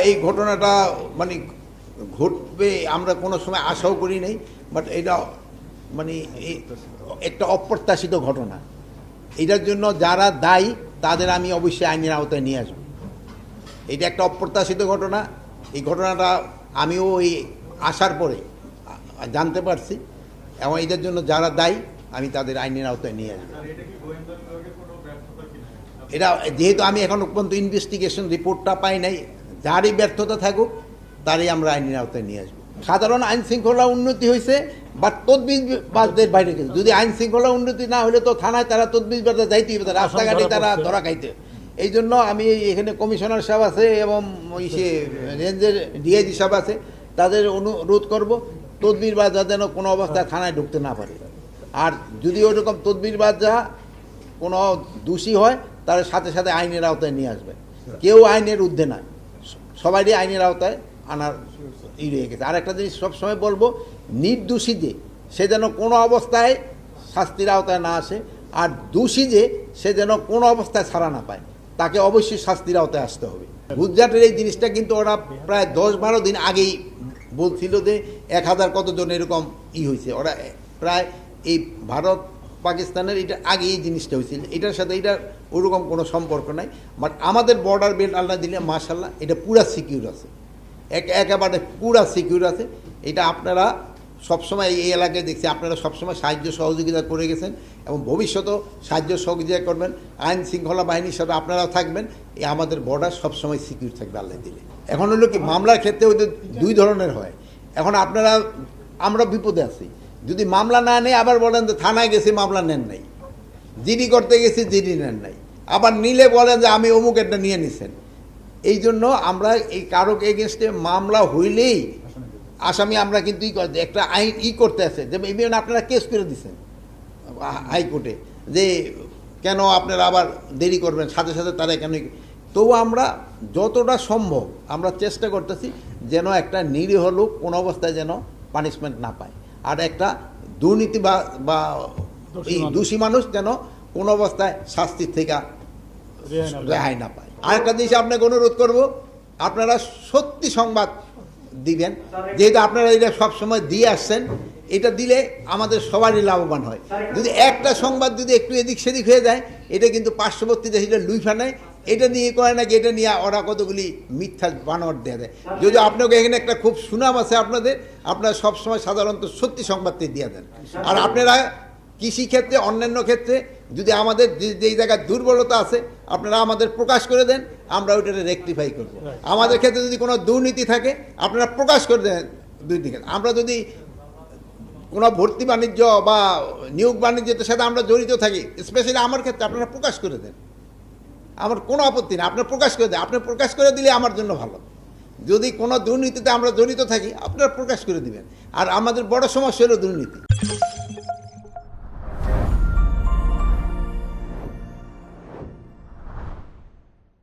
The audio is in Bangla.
এই ঘটনাটা মানে ঘটবে আমরা কোনো সময় আশাও করি নাই, বাট এটা মানে একটা অপ্রত্যাশিত ঘটনা। এটার জন্য যারা দায়ী তাদের আমি অবশ্যই আইনের আওতায় নিয়ে আসবো। এটা একটা অপ্রত্যাশিত ঘটনা। এই ঘটনাটা আমিও ওই আসার পরে জানতে পারছি, এবং এটার জন্য যারা দায়ী আমি তাদের আইনের আওতায় নিয়ে আসবো। এটা যেহেতু আমি এখনো পর্যন্ত ইনভেস্টিগেশন রিপোর্টটা পাই নাই, যারই ব্যর্থতা থাকুক তারই আমরা আইনের আওতায় নিয়ে আসবো। সাধারণ আইন শৃঙ্খলা উন্নতি হয়েছে, বাট তদবিরবাজদের বাইরে গেছে। যদি আইন শৃঙ্খলা উন্নতি না হলে তো থানায় তারা তদবিরবাজরা যাইতেই হবে, রাস্তাঘাটে তারা ধরা খাইতে। এই জন্য আমি এখানে কমিশনার সাহেব আছে এবং সে রেঞ্জের ডিআইজি সাহেব আছে, তাদের অনুরোধ করব তদবিরবাজরা যেন কোনো অবস্থায় থানায় ঢুকতে না পারে। আর যদি ওরকম তদবিরবাজরা কোনো দোষী হয় তার সাথে সাথে আইনের আওতায় নিয়ে আসবে। কেউ আইনের ঊর্ধ্বে নয়, সবারই আইনের আওতায় আনার রয়ে গেছে। আর একটা জিনিস সবসময় বলবো, নির্দোষী যে সে যেন কোনো অবস্থায় শাস্তির আওতায় না আসে, আর দোষী যে সে যেন কোনো অবস্থায় ছাড়া না পায়, তাকে অবশ্যই শাস্তির আওতায় আসতে হবে। গুজরাটের এই জিনিসটা কিন্তু ওরা প্রায় 10-12 দিন আগেই বলছিল যে 1000 কতজন এরকম হয়েছে। ওরা প্রায় এই ভারত পাকিস্তানের এটা আগে এই জিনিসটা হয়েছিল, এটার সাথে এটার ওরকম কোনো সম্পর্ক নাই। বাট আমাদের বর্ডার বেল্ট আল্লাহ দিলে মাশাল্লাহ এটা পুরা সিকিউর আছে, একেবারে পুরা সিকিউর আছে। এটা আপনারা সবসময় এই এলাকায় দেখছি আপনারা সবসময় সাহায্য সহযোগিতা করে গেছেন এবং ভবিষ্যতেও সাহায্য সহযোগিতা করবেন। আইন শৃঙ্খলা বাহিনীর সাথে আপনারাও থাকবেন। এই আমাদের বর্ডার সবসময় সিকিউর থাকবে আল্লাহ দিলে। এখন হলো কি, মামলার ক্ষেত্রে ওদের দুই ধরনের হয়। এখন আপনারা আমরা বিপদে আছি, যদি মামলা না নেই আবার বলেন যে থানায় গেছি মামলা নেন নাই, জিডি করতে গেছি জিডি নেন নাই, আবার নিলে বলেন যে আমি অমুক একটা নিয়ে নিছেন। এই জন্য আমরা এই কারো এগেনস্টে মামলা হইলেই আসামি আমরা কিন্তু একটা আইন করতে আছে, যে ইভেন আপনারা কেস করে দিচ্ছেন হাইকোর্টে যে কেন আপনারা আবার দেরি করবেন, সাথে সাথে তারা কেন। তবু আমরা যতটা সম্ভব আমরা চেষ্টা করতেছি যেন একটা নিরীহ লোক কোনো অবস্থায় যেন পানিশমেন্ট না পায়, আর একটা দুর্নীতি বা এই দোষী মানুষ যেন কোনো অবস্থায় শাস্তির থেকে রেহাই না পায়। আরেকটা জিনিস আপনাকে অনুরোধ করব, আপনারা সত্যি সংবাদ দিবেন, যেহেতু আপনারা এটা সবসময় দিয়ে আসছেন। এটা দিলে আমাদের সবারই লাভবান হয়। যদি একটা সংবাদ যদি একটু এদিক সেদিক হয়ে যায়, এটা কিন্তু পার্শ্ববর্তী দেশে লুইফা নেয়, এটা নিয়ে করে নাকি এটা নিয়ে ওরা কতগুলি মিথ্যা বানোয়ার দেওয়া যায়। যদি আপনাকে এখানে একটা খুব সুনাম আছে আপনাদের, আপনারা সবসময় সাধারণত সত্যি সংবাদটি দিয়ে দেন। আর আপনারা কৃষিক্ষেত্রে অন্যান্য ক্ষেত্রে যদি আমাদের যেই জায়গায় দুর্বলতা আছে আপনারা আমাদের প্রকাশ করে দেন, আমরা ওইটা রেকটিফাই করব। আমাদের ক্ষেত্রে যদি কোনো দুর্নীতি থাকে আপনারা প্রকাশ করে দেন দুর্নীতি। আমরা যদি কোনো ভর্তি বাণিজ্য বা নিয়োগ বাণিজ্যের সাথে আমরা জড়িত থাকি, স্পেশালি আমার ক্ষেত্রে আপনারা প্রকাশ করে দেন, আমার কোনো আপত্তি নেই। আপনারা প্রকাশ করে দেন, আপনি প্রকাশ করে দিলে আমার জন্য ভালো। যদি কোনো দুর্নীতিতে আমরা জড়িত থাকি আপনারা প্রকাশ করে দিবেন। আর আমাদের বড় সমস্যা হলো দুর্নীতি।